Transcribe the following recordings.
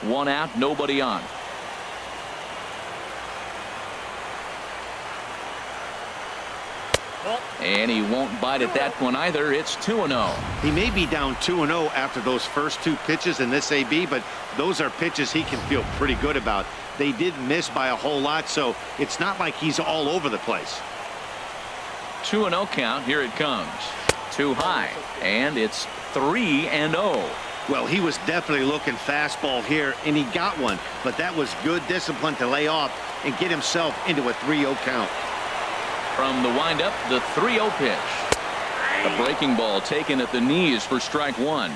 1 out, nobody on. And he won't bite at that one either. It's 2-0. He may be down 2-0 after those first 2 pitches in this AB, but those are pitches he can feel pretty good about. They did miss by a whole lot, so it's not like he's all over the place. 2-0 count. Here it comes. Too high, and it's 3-0. Well, he was definitely looking fastball here, and he got one, but that was good discipline to lay off and get himself into a 3-0 count. From the windup, the 3-0 pitch. A breaking ball taken at the knees for strike 1.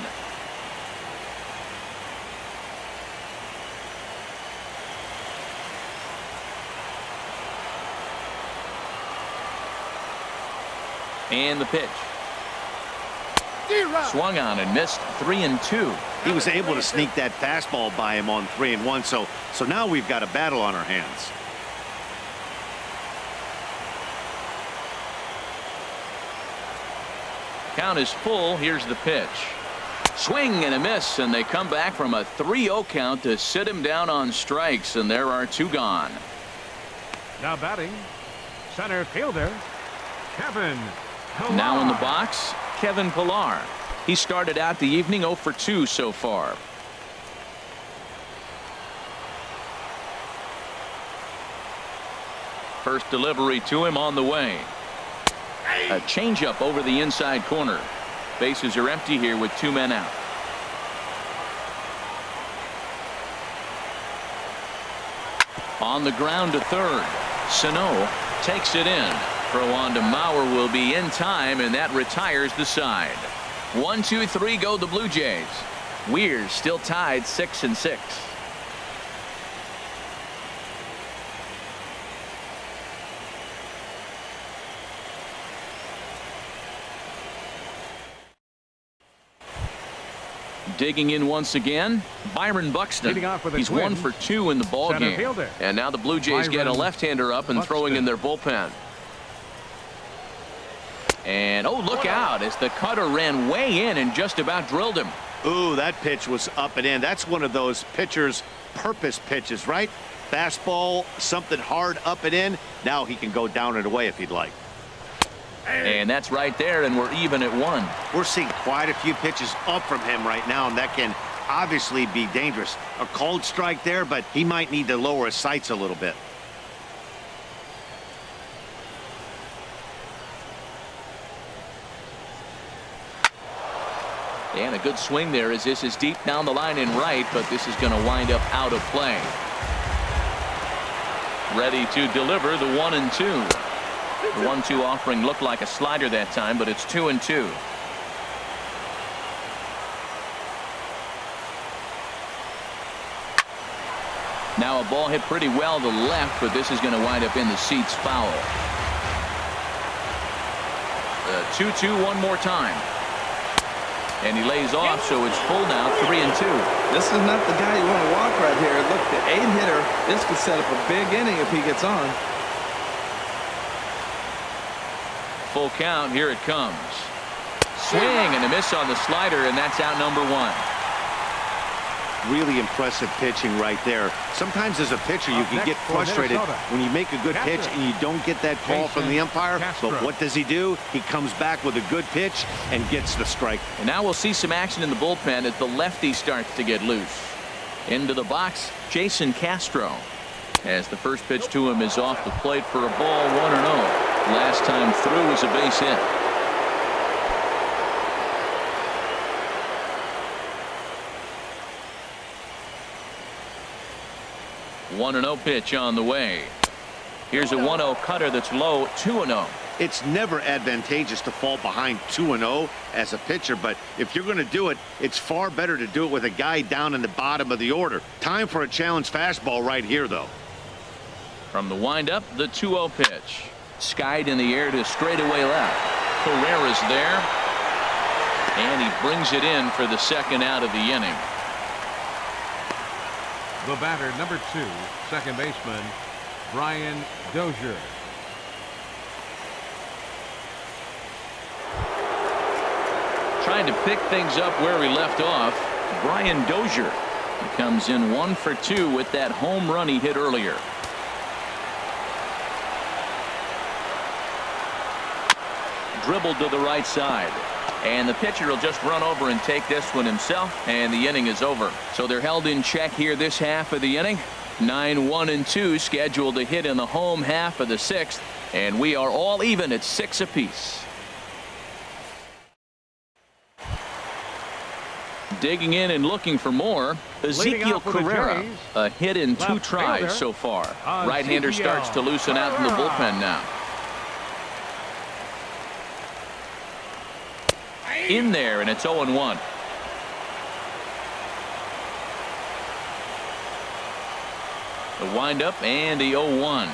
And the pitch. Swung on and missed. 3-2. He was able to sneak that fastball by him on 3-1, so now we've got a battle on our hands. Count is full. Here's the pitch. Swing and a miss, and they come back from a 3-0 count to sit him down on strikes, and there are 2 gone. Now batting, center fielder Kevin Pillar. Now in the box, Kevin Pillar. He started out the evening 0 for 2 so far. First delivery to him on the way. A changeup over the inside corner. Bases are empty here with 2 men out. On the ground to third. Sano takes it in. Throw on to Mauer will be in time, and that retires the side. 1, 2, 3 go the Blue Jays. Weir's still tied 6-6. Digging in once again, Byron Buxton. He's 1 for 2 in the ball game. And now the Blue Jays get a left-hander up and throwing in their bullpen. And oh, look out as the cutter ran way in and just about drilled him. Ooh, that pitch was up and in. That's one of those pitcher's purpose pitches, right? Fastball, something hard up and in. Now he can go down and away if he'd like. And that's right there, and we're even at 1. We're seeing quite a few pitches up from him right now, and that can obviously be dangerous. A cold strike there, but he might need to lower his sights a little bit. And a good swing there as this is deep down the line in right, but this is going to wind up out of play. Ready to deliver the 1-2. The 1-2 offering looked like a slider that time, but it's 2-2. Now a ball hit pretty well to left, but this is going to wind up in the seats foul. The 2-2 one more time. And he lays off, so it's full now, 3-2. This is not the guy you want to walk right here. Look, the 8-hitter, this could set up a big inning if he gets on. Full count. Here it comes. Swing and a miss on the slider, and that's out number 1. Really impressive pitching right there. Sometimes as a pitcher you can get frustrated when you make a good pitch and you don't get that call from the umpire. But what does he do? He comes back with a good pitch and gets the strike. And now we'll see some action in the bullpen as the lefty starts to get loose. Into the box, Jason Castro. As the first pitch to him is off the plate for a ball, 1-0. Last time through was a base hit. One 1-0 pitch on the way. Here's a 1-0 cutter that's low, 2-0. It's never advantageous to fall behind 2-0 as a pitcher, but if you're going to do it, it's far better to do it with a guy down in the bottom of the order. Time for a challenge fastball right here, though. From the windup, the 2-0 pitch. Skied in the air to straightaway left. Carrera's there. And he brings it in for the second out of the inning. The batter, number 2, second baseman, Brian Dozier. Trying to pick things up where he left off, Brian Dozier. He comes in 1 for 2 with that home run he hit earlier. Dribbled to the right side. And the pitcher will just run over and take this one himself, and the inning is over. So they're held in check here this half of the inning. 9-1-2 scheduled to hit in the home half of the 6th, and we are all even at 6 apiece. Digging in and looking for more, Ezekiel Carrera, a hit in 2 tries so far. Right-hander starts to loosen out in the bullpen now. In there, and it's 0-1. The windup and the 0-1.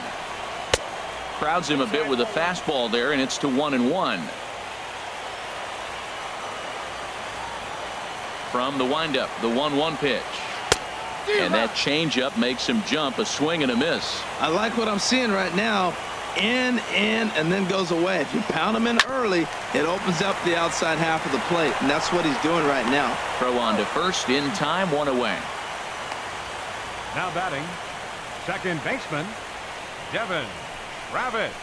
Crowds him a bit with a fastball there, and it's to 1-1. From the windup, the 1-1 pitch. And that changeup makes him jump, a swing and a miss. I like what I'm seeing right now. In, and then goes away. If you pound him in early, it opens up the outside half of the plate, and that's what he's doing right now. Throw on to first, in time, 1 away. Now batting, second baseman, Devin Travis.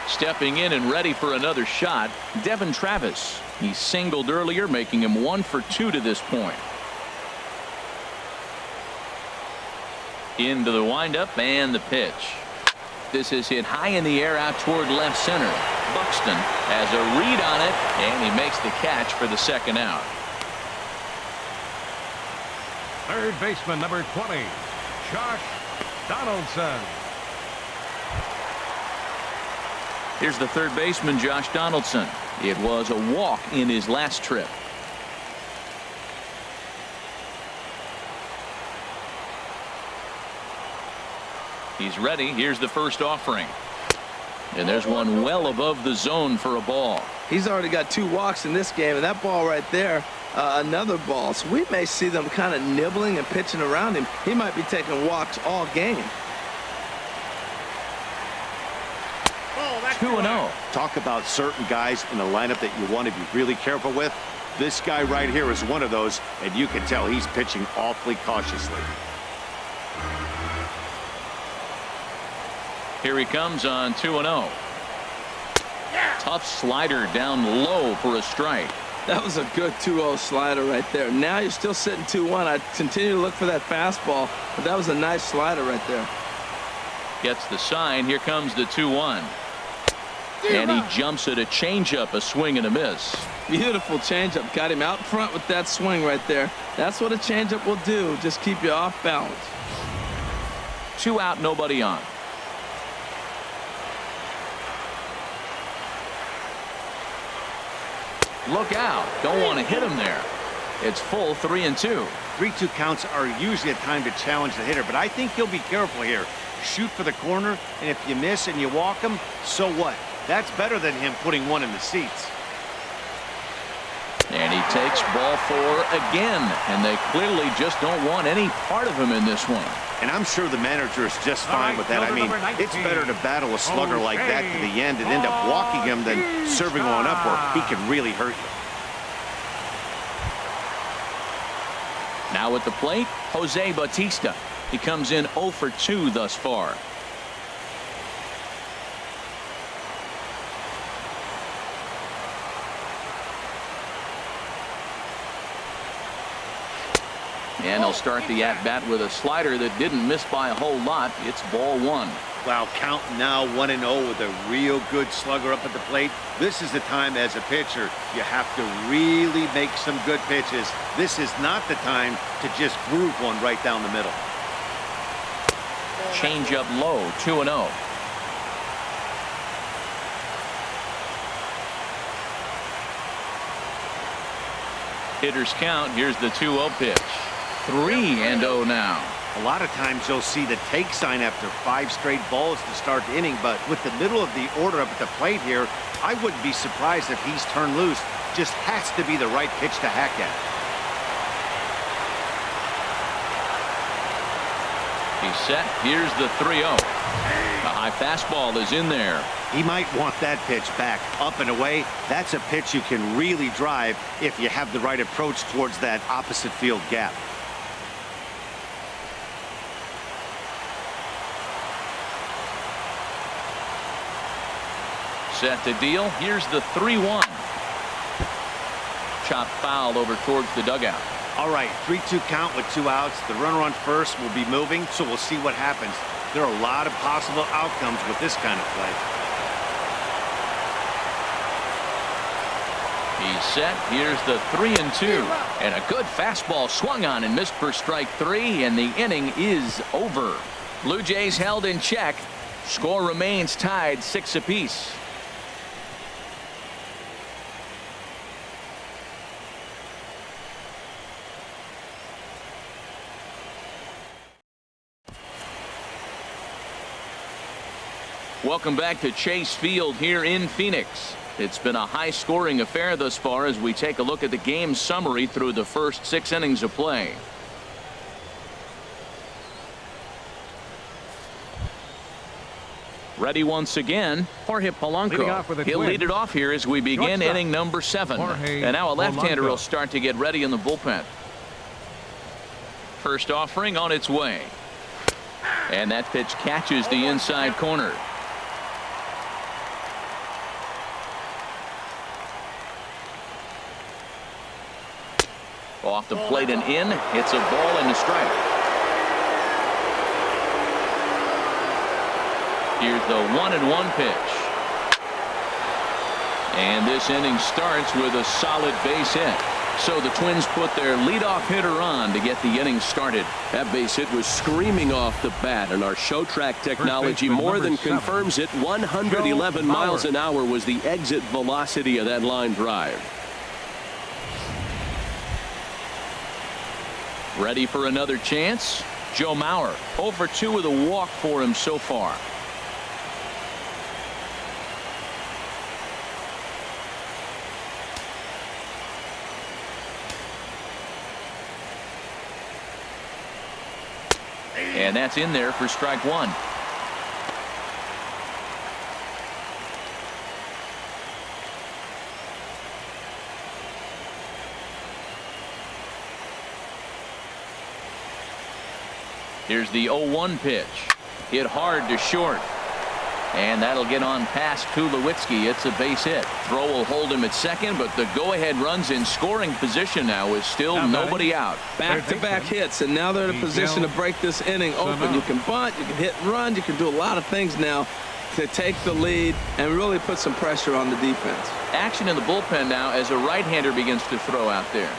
Stepping in and ready for another shot, Devin Travis. He singled earlier, making him 1 for 2 to this point. Into the windup and the pitch. This is hit high in the air out toward left center. Buxton has a read on it, and he makes the catch for the 2nd out. Third baseman, number 20, Josh Donaldson. Here's the third baseman, Josh Donaldson. It was a walk in his last trip. He's ready. Here's the first offering. And there's one well above the zone for a ball. He's already got 2 walks in this game, and that ball right there, another ball. So we may see them kind of nibbling and pitching around him. He might be taking walks all game. 2-0. Talk about certain guys in the lineup that you want to be really careful with. This guy right here is one of those, and you can tell he's pitching awfully cautiously. Here he comes on 2-0. Tough slider down low for a strike. That was a good 2-0 slider right there. Now you're still sitting 2-1. I continue to look for that fastball, but that was a nice slider right there. Gets the sign. Here comes the 2-1. And he jumps at a changeup, a swing and a miss. Beautiful changeup. Got him out front with that swing right there. That's what a changeup will do. Just keep you off balance. 2 out, nobody on. Look out. Don't want to hit him there. It's full 3-2. 3-2 counts are usually a time to challenge the hitter, but I think he'll be careful here. Shoot for the corner, and if you miss and you walk him, so what? That's better than him putting one in the seats. And he takes ball 4 again, and they clearly just don't want any part of him in this one. And I'm sure the manager is just fine with that. I mean, it's better to battle a slugger like that to the end and end up walking him than serving one up where he can really hurt you. Now at the plate, Jose Bautista. He comes in 0 for 2 thus far. And he'll start the at-bat with a slider that didn't miss by a whole lot. It's ball 1. Wow, count now 1-0 with a real good slugger up at the plate. This is the time as a pitcher you have to really make some good pitches. This is not the time to just groove one right down the middle. Change up low, 2-0. Hitters count. Here's the 2-0 pitch. 3-0 now. A lot of times you'll see the take sign after 5 straight balls to start the inning, but with the middle of the order up at the plate here, I wouldn't be surprised if he's turned loose. Just has to be the right pitch to hack at. He's set. Here's the 3-0. A High fastball is in there. He might want that pitch back, up and away. That's a pitch you can really drive if you have the right approach towards that opposite field gap. Set to deal. Here's the 3-1. Chop foul over towards the dugout. All right, 3-2 count with 2 outs. The runner on first will be moving, so we'll see what happens. There are a lot of possible outcomes with this kind of play. He's set. Here's the 3-2. And a good fastball swung on and missed for strike 3, and the inning is over. Blue Jays held in check. Score remains tied 6 apiece. Welcome back to Chase Field here in Phoenix. It's been a high-scoring affair thus far as we take a look at the game summary through the first 6 innings of play. Ready once again, Jorge Polanco. He'll lead it off here as we begin inning number 7. And now a left-hander will start to get ready in the bullpen. First offering on its way. And that pitch catches the inside corner. Off the plate and in. It's a ball and a strike. Here's the 1-1 pitch. And this inning starts with a solid base hit. So the Twins put their leadoff hitter on to get the inning started. That base hit was screaming off the bat, and our show track technology more than confirms it. 111 miles an hour was the exit velocity of that line drive. Ready for another chance? Joe Mauer, 0 for 2 with a walk for him so far. And that's in there for strike 1. Here's the 0-1 pitch. Hit hard to short. And that'll get on past Tulowitzki. It's a base hit. Throw will hold him at second, but the go-ahead runs in scoring position now is still nobody out. Back-to-back hits, and now they're in a position to break this inning open. You can bunt, you can hit and run, you can do a lot of things now to take the lead and really put some pressure on the defense. Action in the bullpen now as a right-hander begins to throw out there.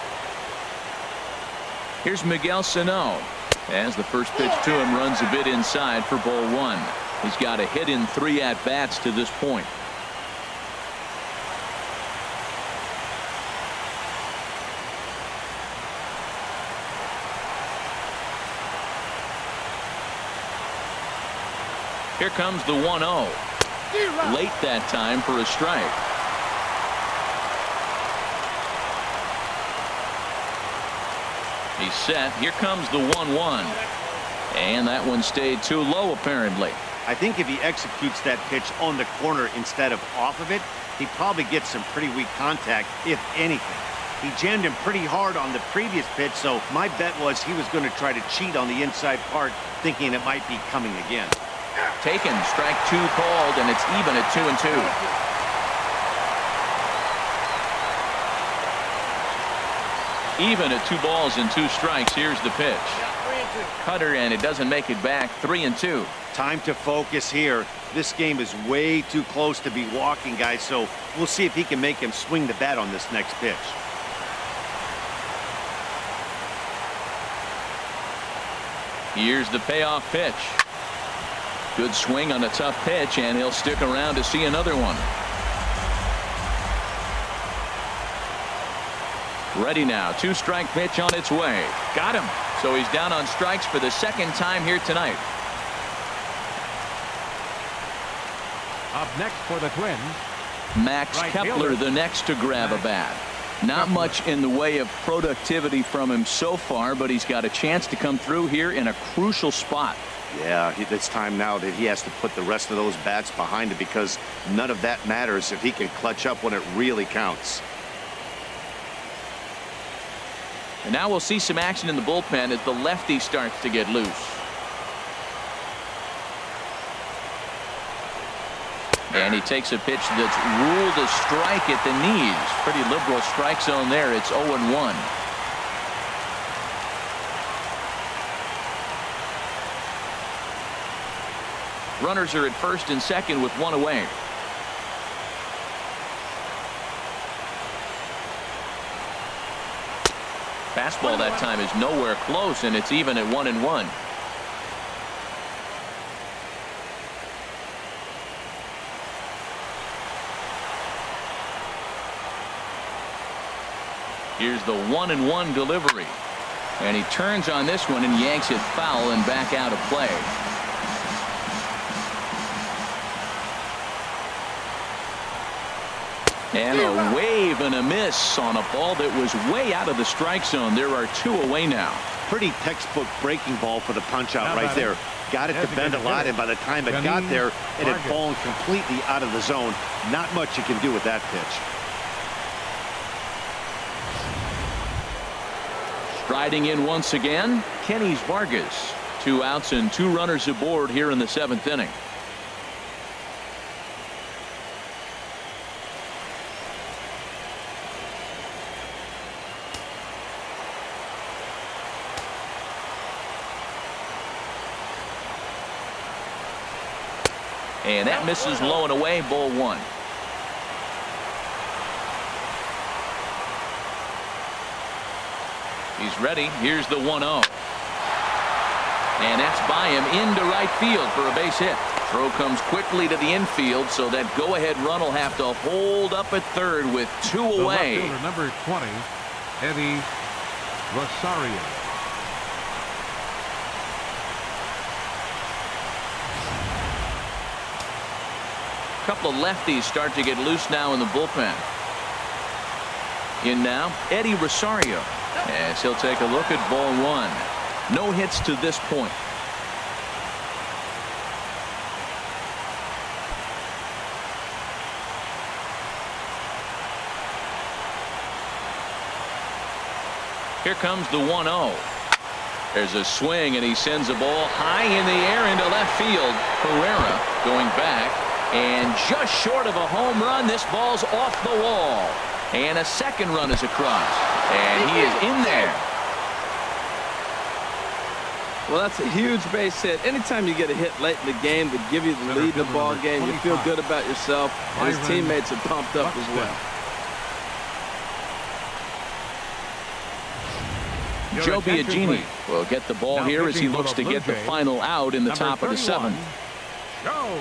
Here's Miguel Sano. As the first pitch to him runs a bit inside for ball 1. He's got a hit in 3 at-bats to this point. Here comes the 1-0. Late that time for a strike. He's set. Here comes the 1-1. And that one stayed too low apparently. I think if he executes that pitch on the corner instead of off of it, he probably gets some pretty weak contact, if anything. He jammed him pretty hard on the previous pitch, so my bet was he was going to try to cheat on the inside part, thinking it might be coming again. Taken. Strike 2 called, and it's even at 2-2. Even at 2 balls and 2 strikes. Here's the pitch. Cutter, and it doesn't make it back. 3-2. Time to focus here. This game is way too close to be walking, guys, so we'll see if he can make him swing the bat on this next pitch. Here's the payoff pitch. Good swing on a tough pitch, and he'll stick around to see another one. Ready now. 2-strike pitch on its way. Got him. So he's down on strikes for the second time here tonight. Up next for the Twins, Max Kepler, the next to grab a bat. Not much in the way of productivity from him so far, but he's got a chance to come through here in a crucial spot. Yeah, it's time now that he has to put the rest of those bats behind him, because none of that matters if he can clutch up when it really counts. And now we'll see some action in the bullpen as the lefty starts to get loose. And he takes a pitch that's ruled a strike at the knees. Pretty liberal strike zone there. It's 0-1. Runners are at first and second with one away. Fastball that time is nowhere close, and it's even at 1-1. Here's the 1-1 delivery, and he turns on this one and yanks it foul and back out of play. And a wave and a miss on a ball that was way out of the strike zone. There are two away now. Pretty textbook breaking ball for the punch out right there. Got it to bend a lot, and by the time it got there, it had fallen completely out of the zone. Not much you can do with that pitch. Striding in once again, Kenny's Vargas. 2 outs and 2 runners aboard here in the 7th inning. And that misses low and away, ball 1. He's ready. Here's the 1-0. And that's by him into right field for a base hit. Throw comes quickly to the infield, so that go-ahead run will have to hold up at third with 2 away. The left fielder, number 20, Eddie Rosario. A couple of lefties start to get loose now in the bullpen. In now, Eddie Rosario. As he'll take a look at ball 1. No hits to this point. Here comes the 1-0. There's a swing, and he sends a ball high in the air into left field. Herrera going back, and just short of a home run. This ball's off the wall, and a second run is across, and he is in there. Well, that's a huge base hit. Anytime you get a hit late in the game to give you the lead in the ball game, you feel good about yourself, and his teammates are pumped up as well. Joe Biagini will get the ball here as he looks to get the final out in the top of the 7th. Joe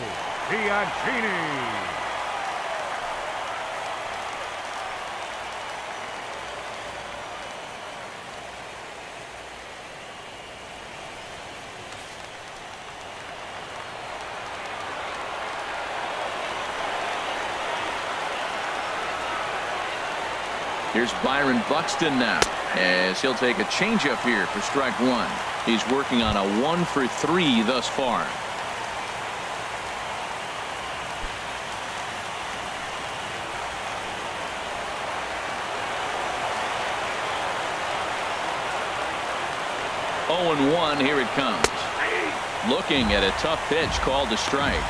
Biagini. Here's Byron Buxton now, as he'll take a changeup here for strike 1. He's working on a 1 for 3 thus far. Oh, and 1, here it comes. Looking at a tough pitch called a strike.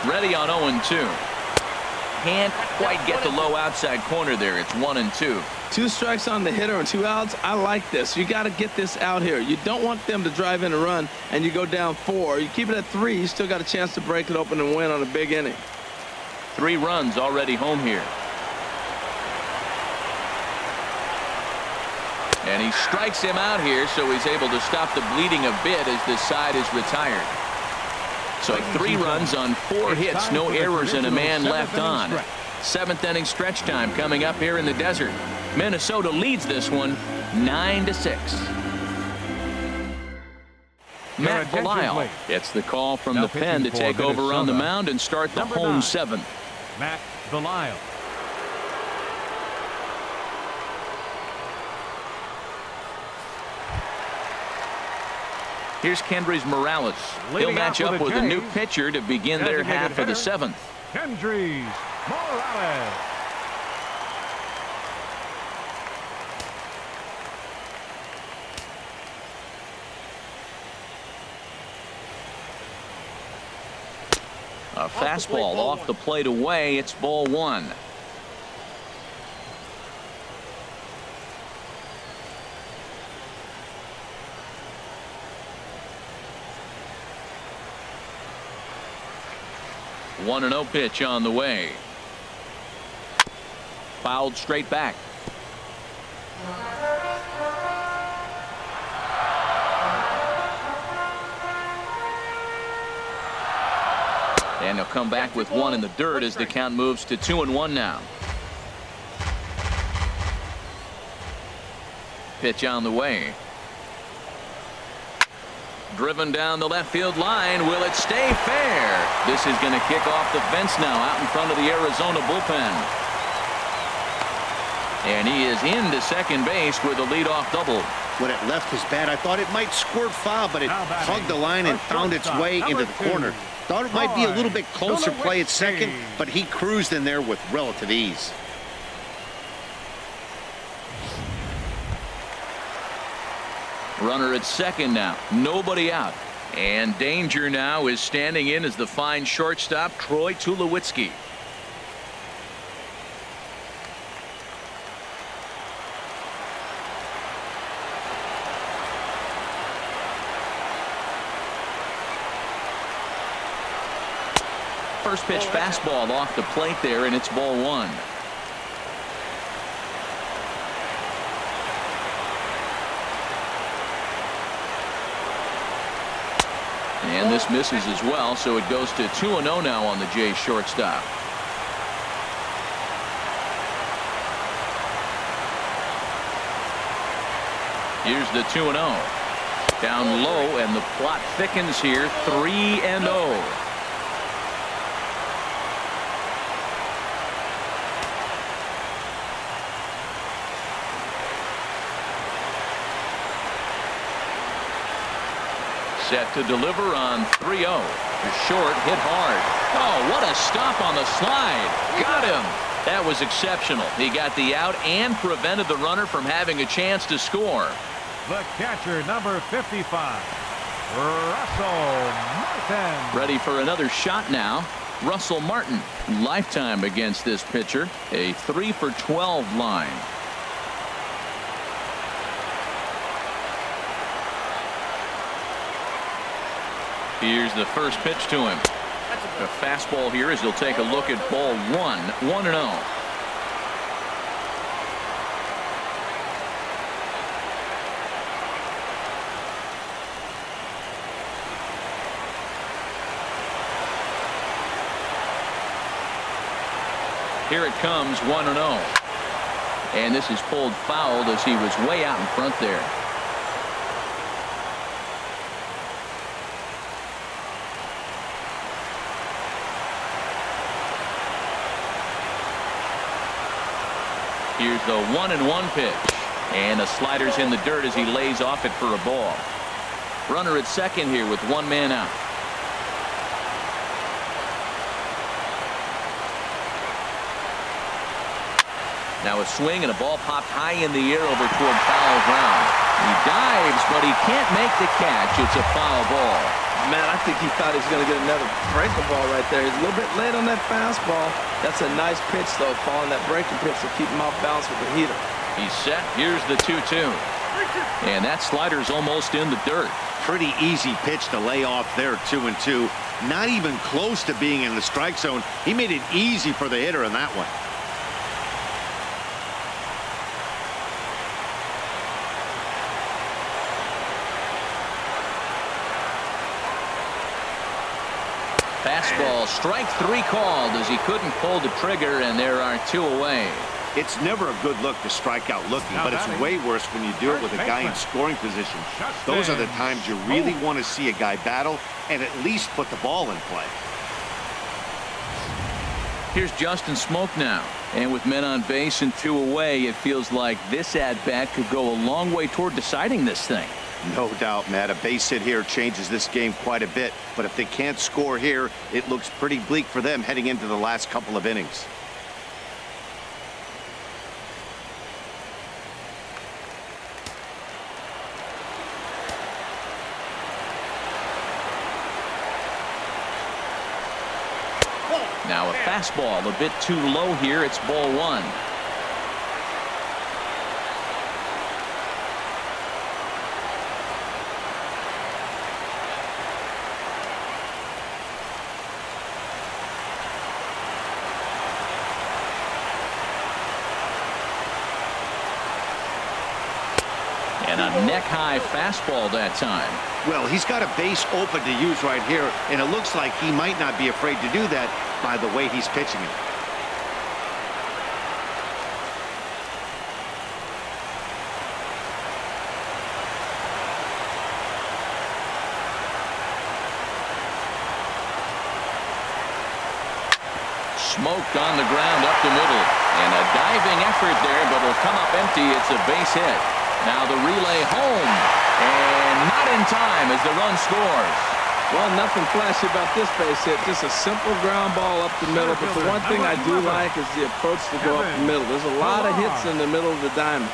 Ready on 0-2. Can't quite get the low outside corner there. It's 1-2. 2 strikes on the hitter and 2 outs. I like this. You got to get this out here. You don't want them to drive in a run and you go down 4. You keep it at 3. You still got a chance to break it open and win on a big inning. 3 runs already home here. And he strikes him out here, so he's able to stop the bleeding a bit as this side is retired. So 3 runs on 4 hits, no errors, and a man left on. 7th inning stretch time coming up here in the desert. Minnesota leads this one 9-6. Matt attention, Belisle please. gets the call from Now the pen to pitching for take over on the Minnesota, mound and start the number home 9, seventh. Matt Belisle. Here's Kendrys Morales. He'll Leading match off up with with the a new Jays, pitcher to begin their designated half of the hitter, seventh. Kendrys Morales. A fastball off the plate away. It's ball one. One and 0 pitch on the way. Fouled straight back. And he'll come back with one in the dirt as the count moves to 2-1 now. Pitch on the way. Driven down the left field line. Will it stay fair? This is going to kick off the fence now out in front of the Arizona bullpen. And he is into second base with a leadoff double. When it left his bat, I thought it might squirt foul, but it hugged the line and found its way into the corner. Thought it might be a little bit closer play at second, but he cruised in there with relative ease. Runner at second now. Nobody out. And danger now is standing in as the fine shortstop, Troy Tulowitzki. First pitch fastball off the plate there, and it's ball one. And this misses as well, so it goes to 2-0 now on the Jays shortstop. Here's the 2-0. Down low, and the plot thickens here. 3-0. Set to deliver on 3-0. Short, hit hard. Oh, what a stop on the slide. Got him. That was exceptional. He got the out and prevented the runner from having a chance to score. The catcher, number 55, Russell Martin. Ready for another shot now. Russell Martin, lifetime against this pitcher. A 3-for-12 line. Here's the first pitch to him. A fastball here as he'll take a look at ball one. 1-0. Here it comes, 1-0. And this is pulled fouled as he was way out in front there. Here's the 1-1 pitch. And the slider's in the dirt as he lays off it for a ball. Runner at second here with one man out. Now a swing and a ball popped high in the air over toward foul ground. He dives, but he can't make the catch. It's a foul ball. Man, I think he thought he was going to get another breaking ball right there. He's a little bit late on that fastball. That's a nice pitch, though, following that breaking pitch to keep him off balance with the heater. He's set. Here's the 2-2. And that slider's almost in the dirt. Pretty easy pitch to lay off there, 2-2. Not even close to being in the strike zone. He made it easy for the hitter in that one. Fastball, strike three called as he couldn't pull the trigger, and there are two away. It's never a good look to strike out looking, but it's way worse when you do it with a guy in scoring position. Those are the times you really want to see a guy battle and at least put the ball in play. Here's Justin Smoke now. And with men on base and 2 away, it feels like this at-bat could go a long way toward deciding this thing. No doubt, Matt. A base hit here changes this game quite a bit. But if they can't score here, it looks pretty bleak for them heading into the last couple of innings. Now a fastball a bit too low here. It's ball 1. And a neck-high fastball that time. Well, he's got a base open to use right here, and it looks like he might not be afraid to do that by the way he's pitching it. Smoked on the ground up the middle. And a diving effort there, but it'll come up empty. It's a base hit. Now the relay home. And not in time as the run scores. Well, nothing flashy about this base hit. Just a simple ground ball up the middle. But the one thing I do like is the approach to go up the middle. There's a lot of hits in the middle of the diamond.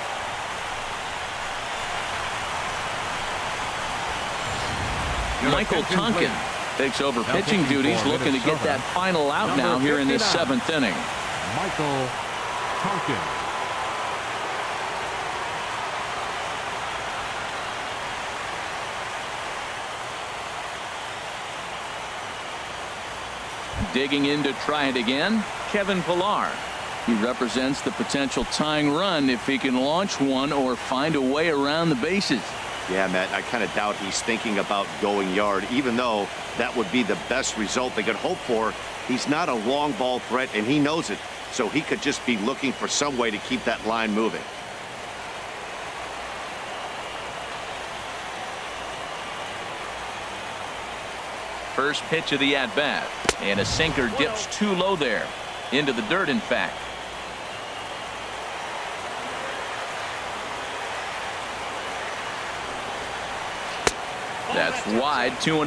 Michael Tonkin takes over pitching duties, looking to get that final out now here in this 7th inning. Michael Tonkin. Digging in to try it again, Kevin Pillar. He represents the potential tying run if he can launch one or find a way around the bases. Yeah, Matt, I kind of doubt he's thinking about going yard, even though that would be the best result they could hope for. He's not a long ball threat, and he knows it, so he could just be looking for some way to keep that line moving. First pitch of the at-bat, and a sinker dips too low there. Into the dirt, in fact. That's wide, 2-0.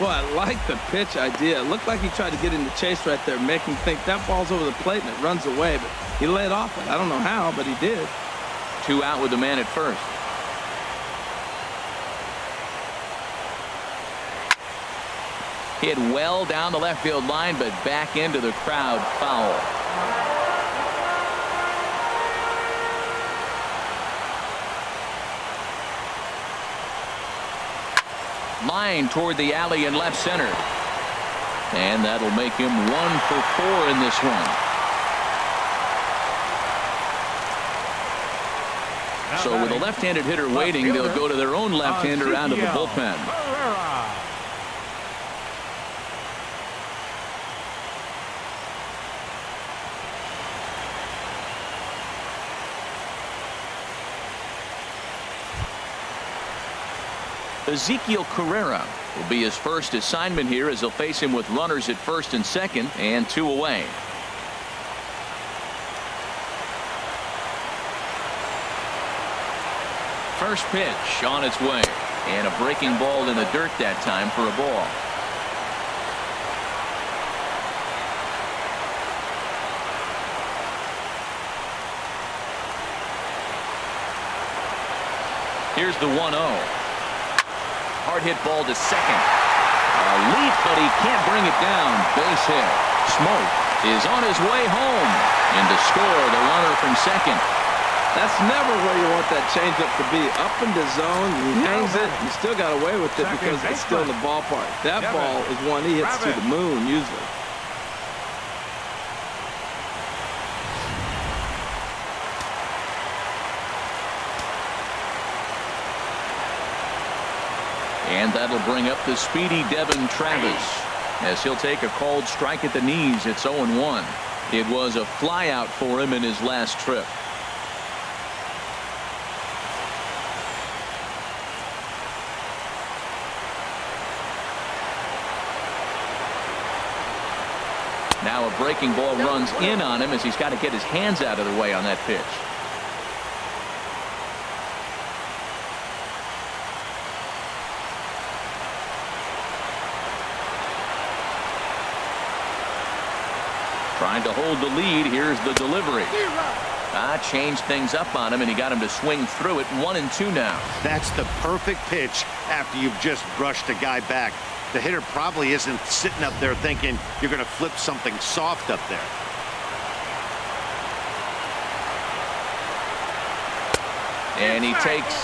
Well, I like the pitch idea. It looked like he tried to get in the chase right there, make him think that ball's over the plate and it runs away, but he laid off it. I don't know how, but he did. 2 out with the man at first. Hit well down the left field line, but back into the crowd, foul. Line toward the alley in left center. And that'll make him 1 for 4 in this one. So with a left-handed hitter waiting, they'll go to their own left-hander out of the bullpen. Ezekiel Carrera will be his first assignment here as they'll face him with runners at first and second and 2 away. First pitch on its way, and a breaking ball in the dirt that time for a ball. Here's the 1-0. Hard hit ball to second. A leap, but he can't bring it down. Base hit. Smoke is on his way home. And to score, the runner from second. That's never where you want that changeup to be. Up in the zone, he hangs it. You still got away with it because it's still in the ballpark. That ball is one he hits to the moon usually. And that'll bring up the speedy Devin Travis as he'll take a called strike at the knees. It's 0-1. It was a flyout for him in his last trip. Now a breaking ball runs in on him as he's got to get his hands out of the way on that pitch. Trying to hold the lead. Here's the delivery. Changed things up on him, and he got him to swing through it. 1-2 now. That's the perfect pitch after you've just brushed a guy back. The hitter probably isn't sitting up there thinking you're going to flip something soft up there. And he takes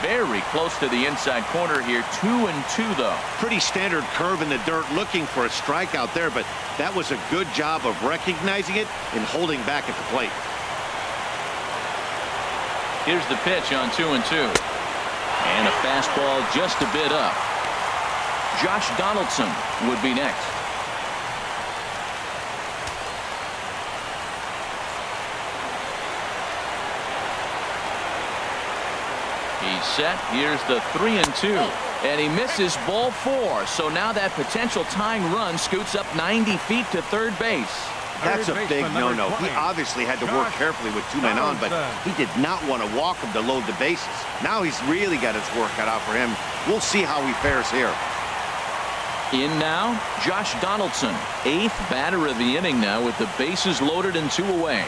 very close to the inside corner here. 2-2 though. Pretty standard curve in the dirt, looking for a strike out there, but that was a good job of recognizing it and holding back at the plate. Here's the pitch on 2-2. And a fastball just a bit up. Josh Donaldson would be next. He's set. Here's the 3-2. And he misses ball 4. So now that potential tying run scoots up 90 feet to third base. That's a big no-no. He obviously had to work carefully with 2 men on, but he did not want to walk him to load the bases. Now he's really got his work cut out for him. We'll see how he fares here. In now, Josh Donaldson, 8th batter of the inning now with the bases loaded and 2 away.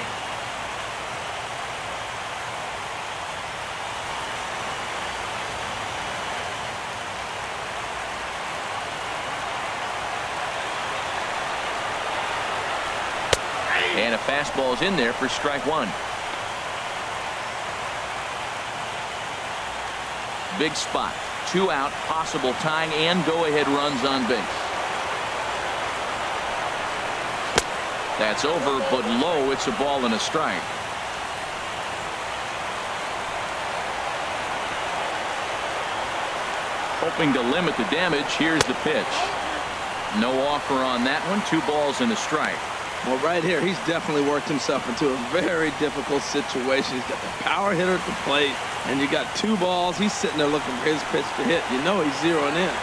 And a fastball is in there for strike 1. Big spot. 2 out, possible tying and go-ahead runs on base. That's over, but low. It's a ball and a strike. Hoping to limit the damage. Here's the pitch. No offer on that one. 2 balls and a strike. Well, right here, he's definitely worked himself into a very difficult situation. He's got the power hitter at the plate, and you got 2 balls. He's sitting there looking for his pitch to hit. You know he's zeroing in.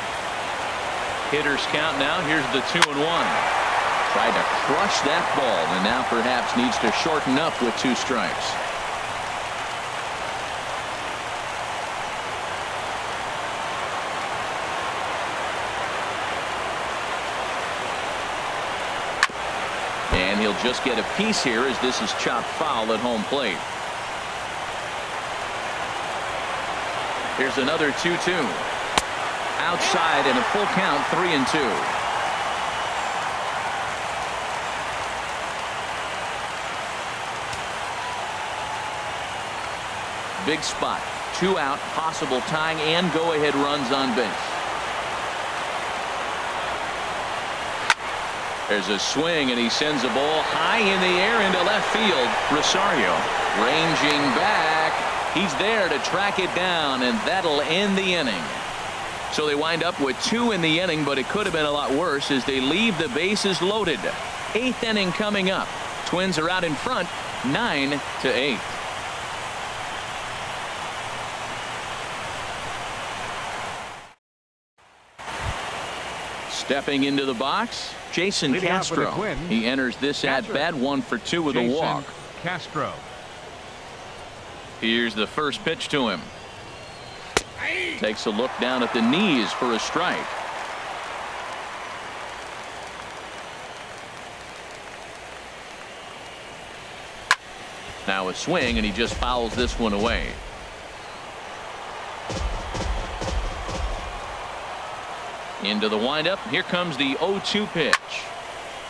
Hitters count now. Here's the 2-1. Tried to crush that ball, and now perhaps needs to shorten up with 2 strikes. And he'll just get a piece here as this is chopped foul at home plate. Here's another 2-2. Outside and a full count. 3-2. Big spot. 2 out, possible tying and go-ahead runs on base. There's a swing, and he sends a ball high in the air into left field. Rosario ranging back. He's there to track it down, and that'll end the inning. So they wind up with 2 in the inning, but it could have been a lot worse as they leave the bases loaded. 8th inning coming up. Twins are out in front, 9-8. Stepping into the box, Jason Castro. He enters this at-bat 1 for 2 with a walk. Castro. Here's the first pitch to him. Takes a look down at the knees for a strike. Now a swing, and he just fouls this one away. Into the windup. Here comes the 0-2 pitch.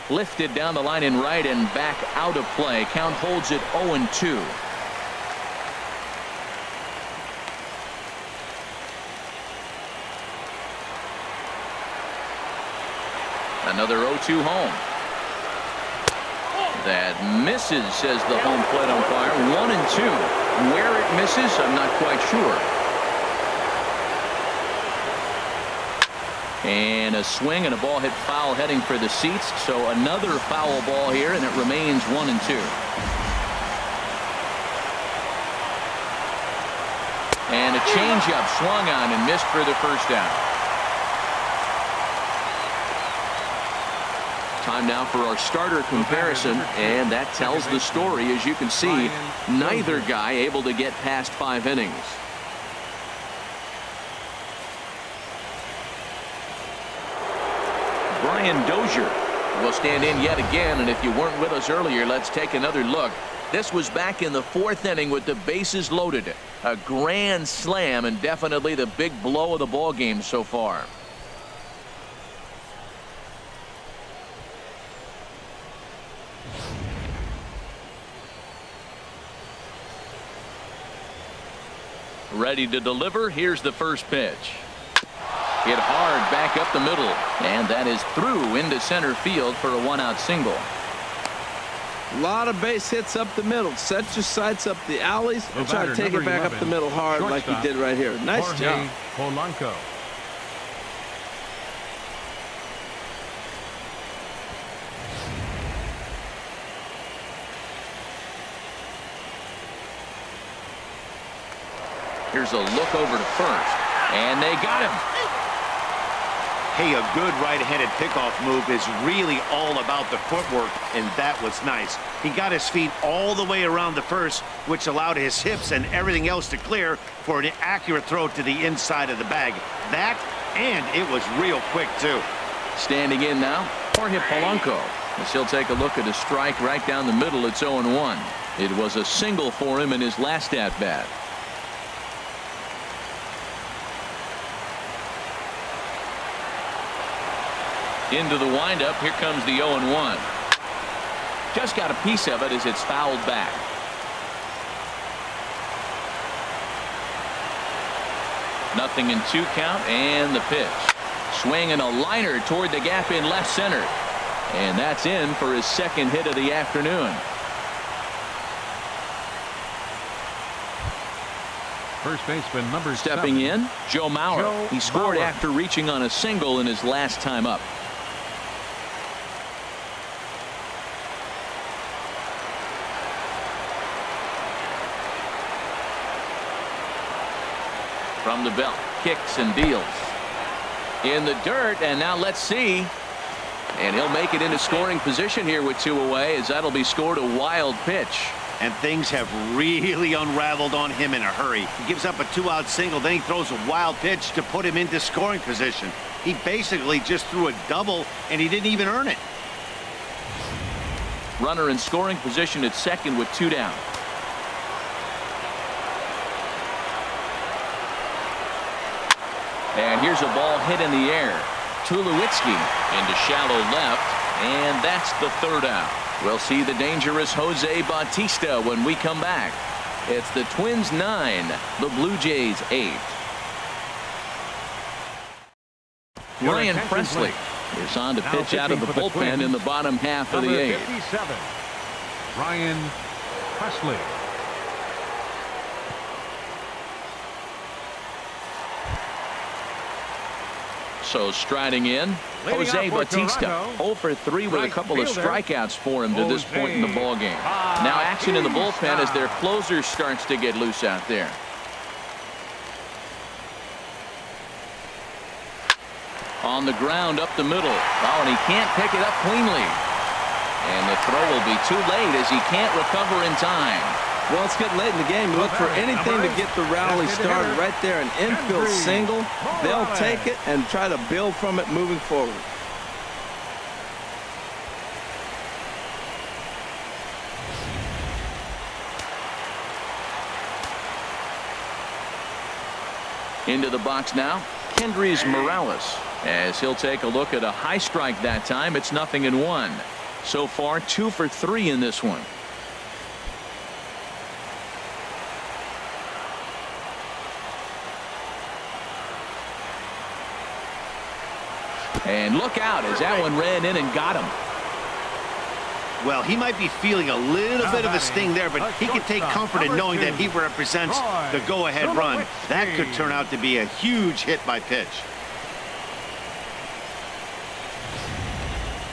Lifted down the line in right and back out of play. Count holds it 0-2. Another 0-2 home. That misses, says the home plate umpire. 1-2. Where it misses, I'm not quite sure. And a swing and a ball hit foul heading for the seats. So another foul ball here, and it remains 1-2. And a changeup swung on and missed for the first out. Time now for our starter comparison, and that tells the story. As you can see, neither guy able to get past 5 innings. Brian Dozier will stand in yet again, and if you weren't with us earlier, let's take another look. This was back in the 4th inning with the bases loaded. A grand slam, and definitely the big blow of the ball game so far. Ready to deliver. Here's the first pitch. Hit hard back up the middle, and that is through into center field for a 1-out single. A lot of base hits up the middle. Set your sights up the alleys and try to take it back up the middle hard like you did right here. Nice job. Polanco. Here's a look over to first, and they got him. Hey, a good right-handed pickoff move is really all about the footwork, and that was nice. He got his feet all the way around the first, which allowed his hips and everything else to clear for an accurate throw to the inside of the bag. That, and it was real quick, too. Standing in now, Jorge Polanco. As he'll take a look at a strike right down the middle. It's 0-1. It was a single for him in his last at-bat. Into the windup. Here comes the 0-1. Just got a piece of it as it's fouled back. Nothing in 2 count, and the pitch. Swinging a liner toward the gap in left center. And that's in for his second hit of the afternoon. First baseman number Stepping 7. in, Joe Mauer. He scored after reaching on a single in his last time up. From the belt, kicks and deals. In the dirt, and now let's see. And he'll make it into scoring position here with 2 away, as that'll be scored a wild pitch. And things have really unraveled on him in a hurry. He gives up a 2-out single, then he throws a wild pitch to put him into scoring position. He basically just threw a double, and he didn't even earn it. Runner in scoring position at second with 2 down. And here's a ball hit in the air. Tulowitzki into shallow left, and that's the 3rd out. We'll see the dangerous Jose Bautista when we come back. It's the Twins 9, the Blue Jays 8. Ryan Presley is on to pitch out of the bullpen in the bottom half of the 8th. 57, Ryan Presley. So striding in, Jose Bautista, 0 for 3 with a couple of strikeouts for him to this point in the ballgame. Now action in the bullpen as their closer starts to get loose out there. On the ground up the middle. Oh, and he can't pick it up cleanly. And the throw will be too late as he can't recover in time. Well, it's getting late in the game. You look for anything to get the rally started right there. An infield single. They'll take it and try to build from it moving forward. Into the box now, Kendrys Morales. As he'll take a look at a high strike that time. It's 0-1. So far, 2 for 3 in this one. And look out as that one ran in and got him. Well, he might be feeling a little bit of a sting there, but he can take comfort in knowing that he represents the go-ahead run. That could turn out to be a huge hit by pitch.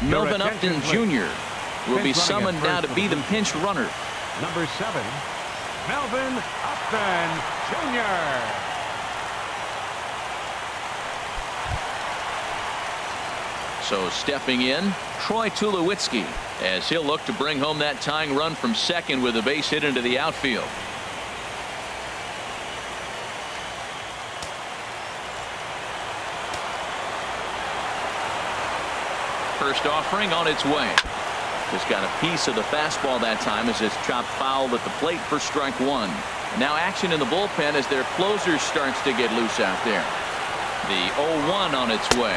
Melvin Upton Jr. will be Pinch running summoned at now first to for be the the pinch runner. Number 7, Melvin Upton Jr. So stepping in, Troy Tulowitzki, as he'll look to bring home that tying run from second with a base hit into the outfield. First offering on its way. Just got a piece of the fastball that time as it's chopped foul at the plate for strike one. Now action in the bullpen as their closer starts to get loose out there. The 0-1 on its way.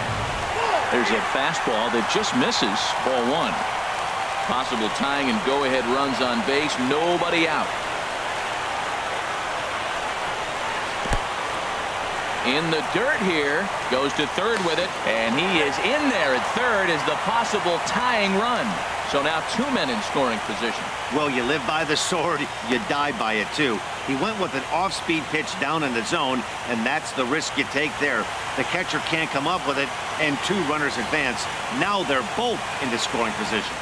There's a fastball that just misses, ball one. Possible tying and go-ahead runs on base. Nobody out. In the dirt here. Goes to third with it. And he is in there at third as the possible tying run. So now 2 men in scoring position. Well, you live by the sword, you die by it too. He went with an off-speed pitch down in the zone, and that's the risk you take there. The catcher can't come up with it, and 2 runners advance. Now they're both into scoring position.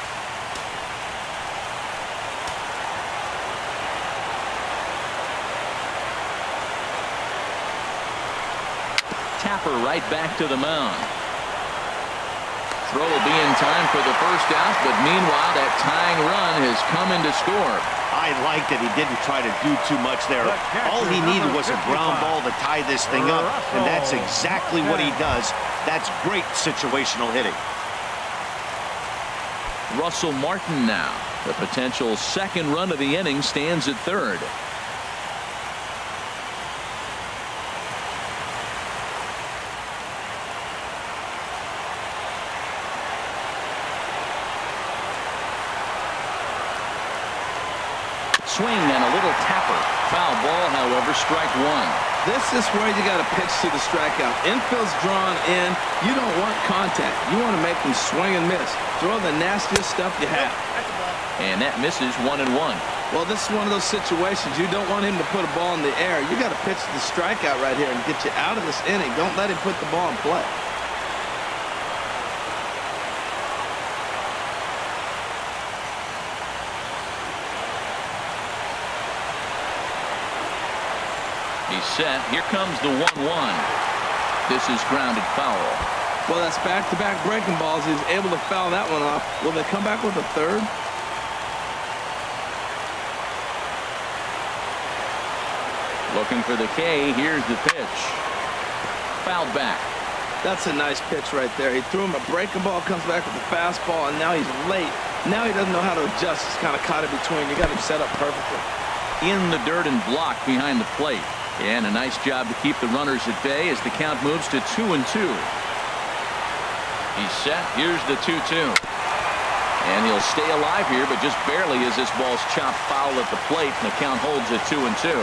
Tapper right back to the mound. Throw will be in time for the first out, but meanwhile that tying run has come in to score. I liked it. He didn't try to do too much there. All he needed was a ground ball to tie this thing up, and that's exactly what he does. That's great situational hitting. Russell Martin now. The potential second run of the inning stands at third. Swing and a little tapper. Foul ball, however, strike one. This is where you got to pitch to the strikeout. Infield's drawn in. You don't want contact. You want to make them swing and miss. Throw the nastiest stuff you have. And that misses 1-1. Well, this is one of those situations. You don't want him to put a ball in the air. You got to pitch to the strikeout right here and get you out of this inning. Don't let him put the ball in play. He's set. Here comes the 1-1. This is grounded foul. Well, that's back-to-back breaking balls. He was able to foul that one off. Will they come back with a third? Looking for the K. Here's the pitch. Fouled back. That's a nice pitch right there. He threw him a breaking ball, comes back with a fastball, and now he's late. Now he doesn't know how to adjust. He's kind of caught in between. You got him set up perfectly. In the dirt and blocked behind the plate. And a nice job to keep the runners at bay as the count moves to 2-2. He's set. Here's the 2-2. And he'll stay alive here, but just barely as this ball's chopped foul at the plate, and the count holds at 2-2.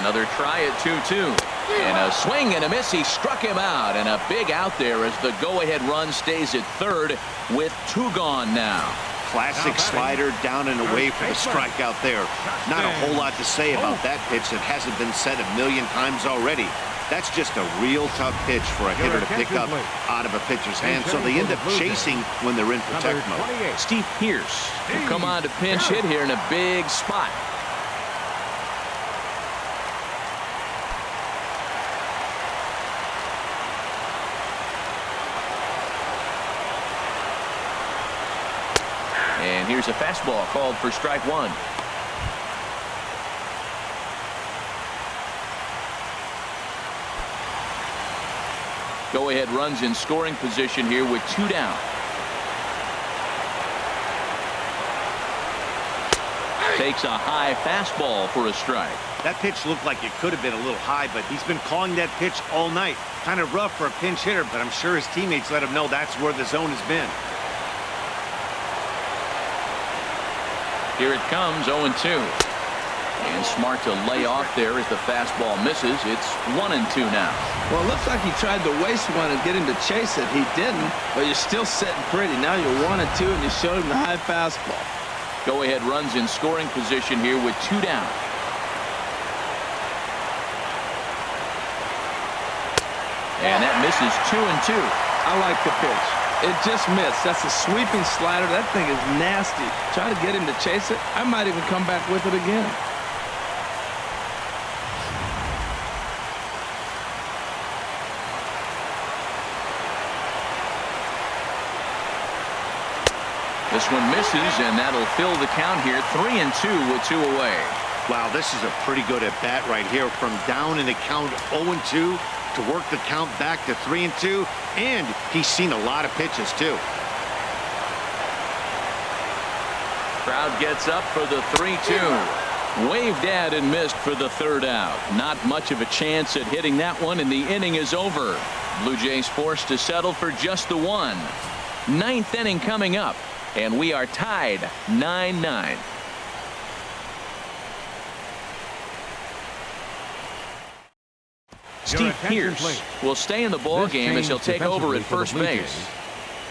Another try at 2-2. And a swing and a miss. He struck him out, and a big out there as the go-ahead run stays at third with 2 gone now. Classic slider down and away for the strikeout there. Not a whole lot to say about that pitch that hasn't been said a million times already. That's just a real tough pitch for a hitter to pick up out of a pitcher's hand, so they end up chasing when they're in protect mode. Steve Pearce will come on to pinch hit here in a big spot. And here's a fastball called for strike one. Go-ahead runs in scoring position here with 2 down. Takes a high fastball for a strike. That pitch looked like it could have been a little high, but he's been calling that pitch all night. Kind of rough for a pinch hitter, but I'm sure his teammates let him know that's where the zone has been. Here it comes, 0-2. And smart to lay off there as the fastball misses. It's 1-2 now. Well, it looks like he tried to waste one and get him to chase it. He didn't, but you're still sitting pretty. Now you're 1-2, and you showed him the high fastball. Go-ahead runs in scoring position here with 2 down. And that misses 2-2. I like the pitch. It just missed. That's a sweeping slider. That thing is nasty. Try to get him to chase it. I might even come back with it again. This one misses, and that'll fill the count here. 3-2 with 2 away. Wow, this is a pretty good at bat right here. From down in the count 0-2 to work the count back to 3-2, and he's seen a lot of pitches too. Crowd gets up for the 3-2. Waved at and missed for the 3rd out. Not much of a chance at hitting that one, and the inning is over. Blue Jays forced to settle for just the 1. 9th inning coming up, and we are tied 9-9. Steve Pierce will stay in the ball game as he'll take over at first base.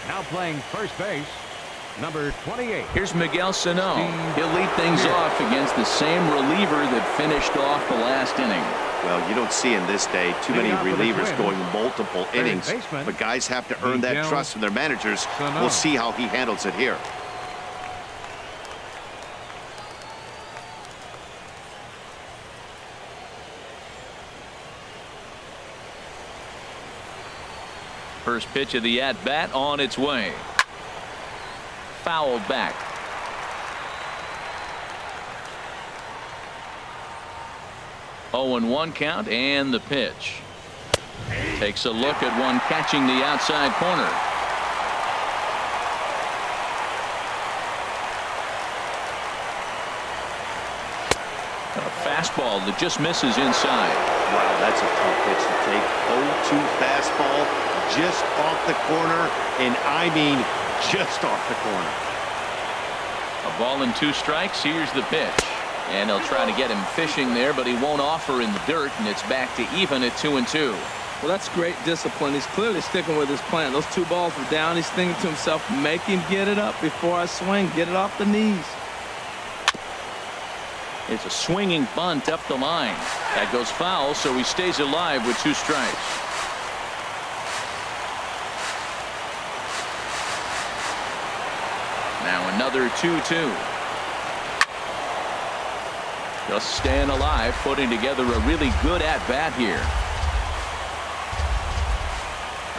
Now playing first base, number 28. Here's Miguel Sano. He'll lead things off against the same reliever that finished off the last inning. Well, you don't see in this day too many relievers going multiple innings, but guys have to earn that trust from their managers. We'll see how he handles it here. First pitch of the at-bat on its way. Fouled back. Oh, and 1 count, and the pitch. Takes a look at one catching the outside corner. A fastball that just misses inside. Wow, that's a tough pitch to take. 0-2 fastball just off the corner, and I mean just off the corner. A ball and 2 strikes. Here's the pitch, and they'll try to get him fishing there, but he won't offer in the dirt, and it's back to even at 2-2. Well, that's great discipline. He's clearly sticking with his plan. Those 2 balls were down. He's thinking to himself, make him get it up before I swing. Get it off the knees. It's a swinging bunt up the line. That goes foul, so he stays alive with 2 strikes. Now another 2-2. Just staying alive, putting together a really good at-bat here.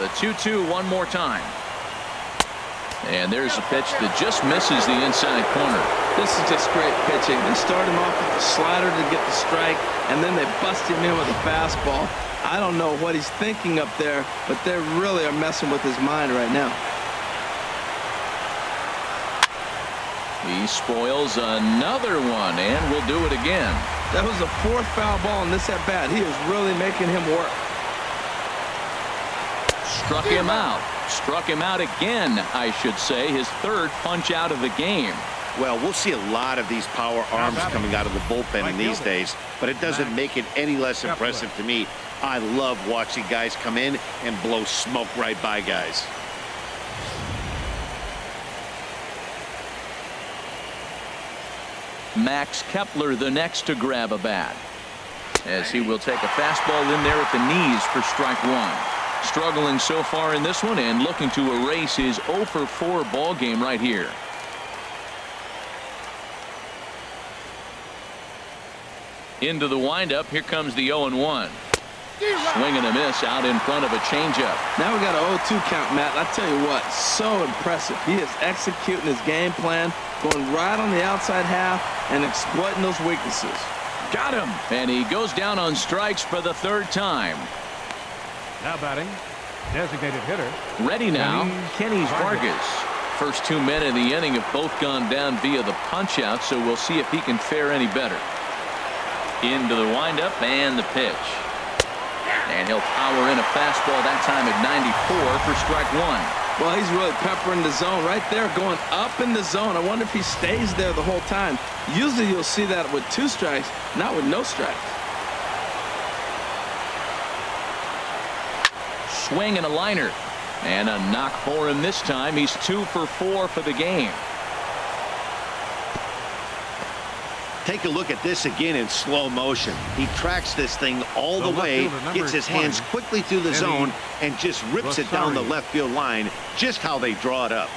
The 2-2 one more time. And there's a pitch that just misses the inside corner. This is just great pitching. They start him off with the slider to get the strike, and then they bust him in with a fastball. I don't know what he's thinking up there, but they really are messing with his mind right now. He spoils another one, and will do it again. That was the 4th foul ball in this at-bat. He is really making him work. Struck him out. Struck him out again, I should say. His 3rd punch out of the game. Well, we'll see a lot of these power arms coming out of the bullpen in these days, but it doesn't make it any less impressive to me. I love watching guys come in and blow smoke right by guys. Max Kepler the next to grab a bat, as he will take a fastball in there at the knees for strike 1. Struggling so far in this one and looking to erase his 0-for-4 ball game right here. Into the windup. Here comes the 0-1. Swing and a miss out in front of a changeup. Now we got an 0-2 count, Matt. I tell you what, so impressive. He is executing his game plan, going right on the outside half and exploiting those weaknesses. Got him, and he goes down on strikes for the 3rd time. Now batting, designated hitter. Ready now, Kenny Vargas. First 2 men in the inning have both gone down via the punch out, so we'll see if he can fare any better. Into the windup and the pitch. And he'll power in a fastball that time at 94 for strike 1. Well, he's really peppering the zone right there, going up in the zone. I wonder if he stays there the whole time. Usually you'll see that with 2 strikes, not with no strikes. Swing and a liner, and a knock for him this time. He's 2-for-4 for the game. Take a look at this again in slow motion. He tracks this thing all the way, gets his hands quickly through the zone, and just rips it down the left field line, just how they draw it up.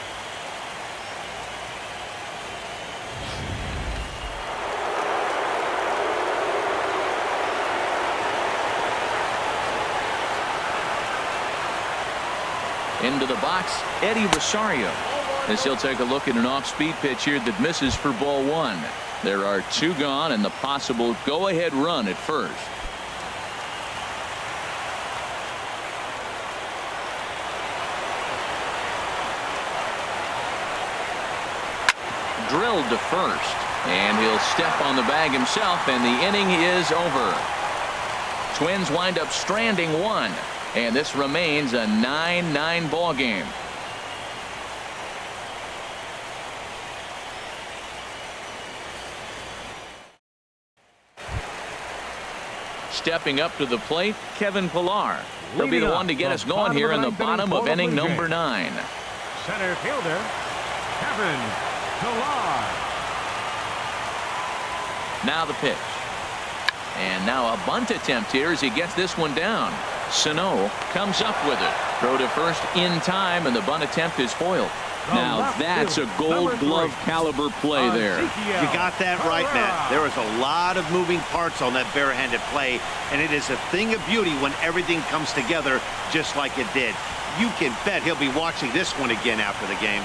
Into the box, Eddie Rosario, as he'll take a look at an off-speed pitch here that misses for ball one. There are two gone and the possible go-ahead run at first. Drilled to first, and he'll step on the bag himself, and the inning is over. Twins wind up stranding one, and this remains a 9-9 ball game. Stepping up to the plate, Kevin Pillar. He'll be the one to get us going here in the bottom of inning number 9. Center fielder, Kevin Pillar. Now the pitch. And now a bunt attempt here as he gets this one down. Sano comes up with it. Throw to first in time, and the bunt attempt is foiled. Now that's a gold glove caliber play there. You got that right, Matt. There was a lot of moving parts on that barehanded play, and it is a thing of beauty when everything comes together just like it did. You can bet he'll be watching this one again after the game.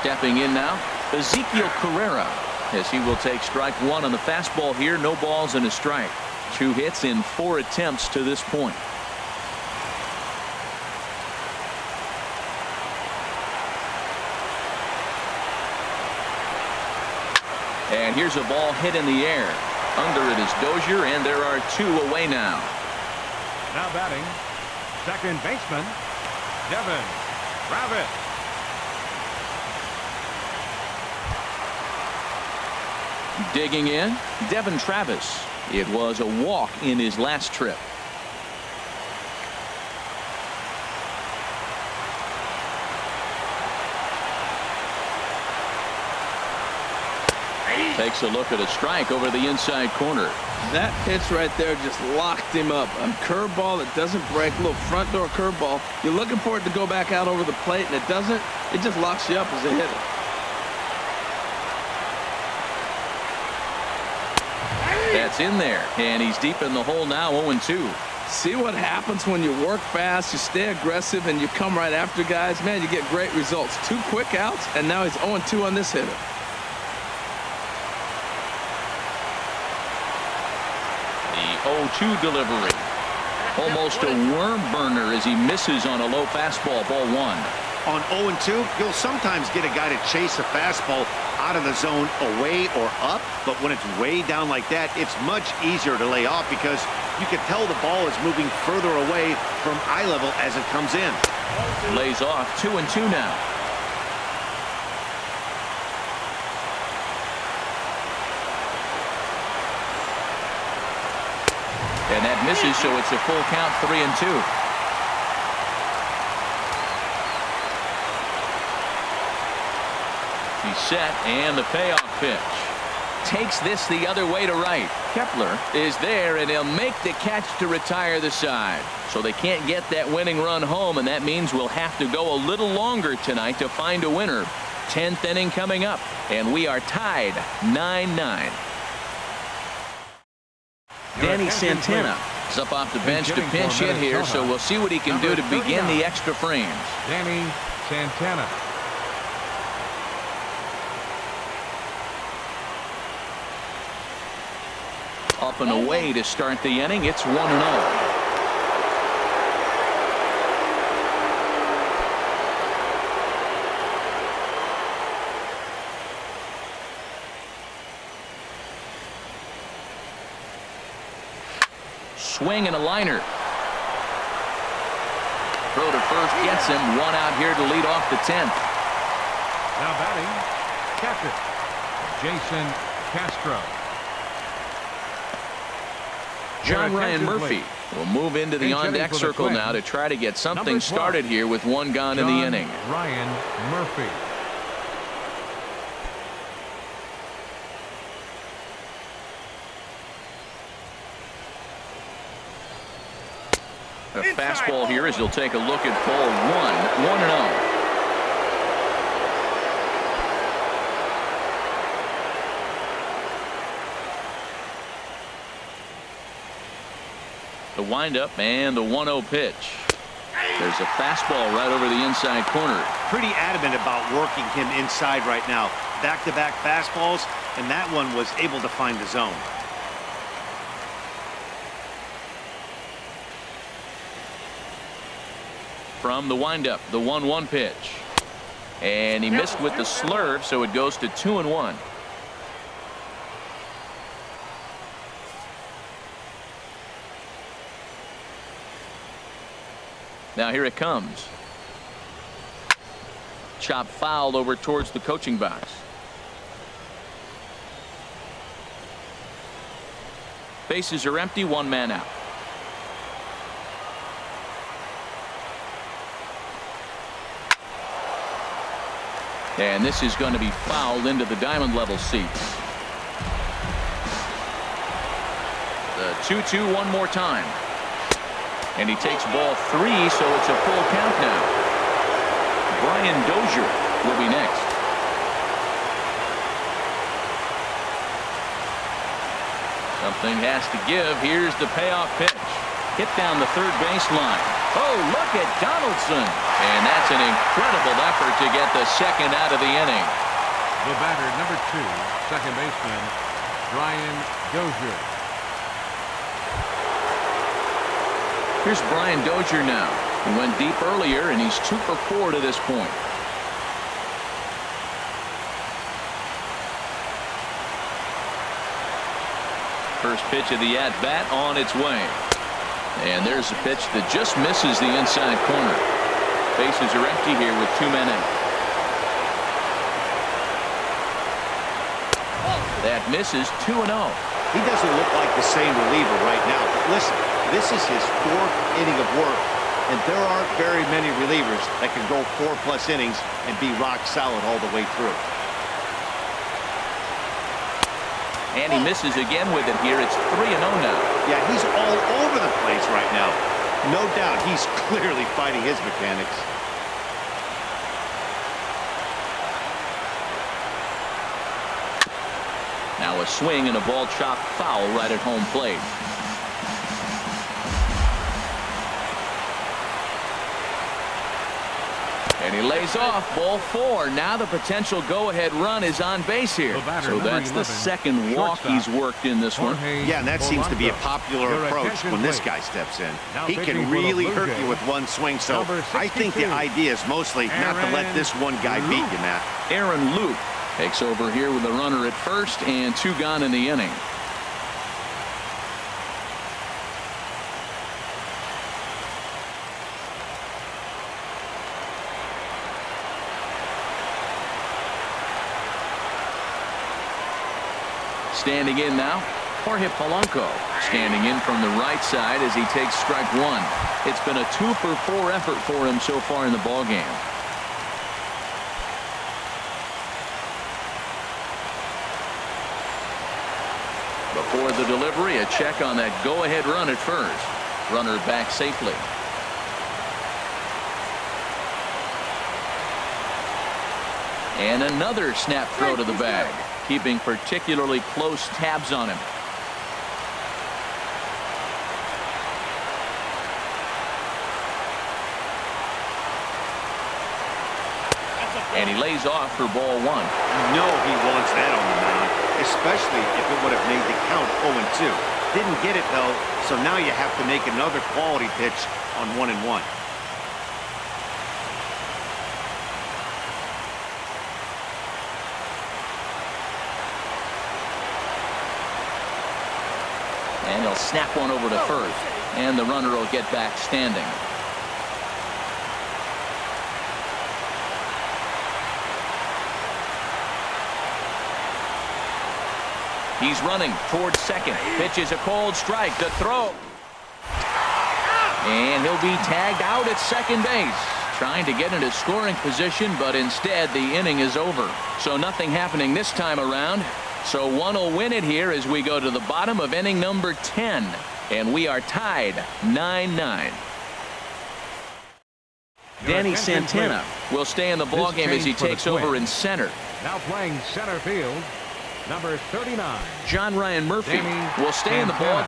Stepping in now, Ezekiel Carrera, as he will take strike one on the fastball here. No balls and a strike. 2 hits in 4 attempts to this point. And here's a ball hit in the air. Under it is Dozier, and there are 2 away now. Now batting, second baseman, Devin Travis. Digging in, Devin Travis. It was a walk in his last trip. Takes a look at a strike over the inside corner. That pitch right there just locked him up. A curveball that doesn't break, a little front door curveball. You're looking for it to go back out over the plate, and it doesn't. It just locks you up as a hitter. That's in there, and he's deep in the hole now, 0-2. See what happens when you work fast, you stay aggressive, and you come right after guys. Man, you get great results. 2 quick outs, and now he's 0-2 on this hitter. The 0-2 delivery. Almost a worm burner as he misses on a low fastball, ball 1. On 0-2, you'll sometimes get a guy to chase a fastball out of the zone away or up, but when it's way down like that, it's much easier to lay off because you can tell the ball is moving further away from eye level as it comes in. Lays off, 2-2 now. And that misses, so it's a full count, 3-2. He's set, and the payoff pitch. Takes this the other way to right. Kepler is there, and he'll make the catch to retire the side. So they can't get that winning run home, and that means we'll have to go a little longer tonight to find a winner. 10th inning coming up, and we are tied 9-9. Danny Santana is up off the bench to pinch hit here, so we'll see what he can do to begin the extra frames. Danny Santana. Up and away to start the inning. It's 1-0. Swing and a liner. Throw to first gets him. 1 out here to lead off the 10th. Now batting, catcher Jason Castro. John Ryan Murphy We'll move into the on-deck circle now to try to get something started here with one gone in the inning. Ryan Murphy. A fastball here as he'll take a look at ball 1-0. The windup and the 1-0 pitch. There's a fastball right over the inside corner. Pretty adamant about working him inside right now. Back-to-back fastballs, and that one was able to find the zone. From the windup, the 1-1 pitch. And he missed with the slurve, so it goes to 2-1. Now here it comes. Chop fouled over towards the coaching box. Bases are empty, one man out. And this is going to be fouled into the diamond level seats. The 2-2 one more time. And he takes ball 3, so it's a full count now. Brian Dozier will be next. Something has to give. Here's the payoff pitch. Hit down the third baseline. Oh, look at Donaldson. And that's an incredible effort to get the second out of the inning. The batter, number 2, second baseman, Brian Dozier. Here's Brian Dozier now. He went deep earlier, and he's 2 for 4 to this point. First pitch of the at-bat on its way. And there's a pitch that just misses the inside corner. Bases are empty here with 2 men out. That misses 2-0. He doesn't look like the same reliever right now. But listen, this is his 4th inning of work, and there aren't very many relievers that can go 4+ innings and be rock solid all the way through. And he misses again with it here. It's 3-0 now. Yeah, he's all over the place right now. No doubt he's clearly fighting his mechanics. Now a swing and a ball chopped foul right at home plate. And he lays off ball 4. Now the potential go-ahead run is on base here. So that's the second walk he's worked in this one. Yeah, and that seems to be a popular approach when this guy steps in. He can really hurt you with one swing, so I think the idea is mostly not to let this one guy beat you, Matt. Aaron Luke takes over here with a runner at first and 2 gone in the inning. Standing in now, Jorge Polanco. Standing in from the right side as he takes strike 1. It's been a 2 for 4 effort for him so far in the ballgame. Before the delivery, a check on that go-ahead run at first. Runner back safely. And another snap throw to the bag, keeping particularly close tabs on him. And he lays off for ball 1. You know he wants that on the mound, especially if it would have made the count 0-2. Didn't get it, though, so now you have to make another quality pitch on 1-1. And he'll snap one over to first, and the runner will get back standing. He's running towards second. Pitch is a cold strike. The throw. And he'll be tagged out at second base. Trying to get into scoring position, but instead the inning is over. So nothing happening this time around. So one will win it here as we go to the bottom of inning number 10. And we are tied 9-9. Danny Santana will stay in the ballgame as he takes over in center. Now playing center field, number 39. John Ryan Murphy will stay in the ball.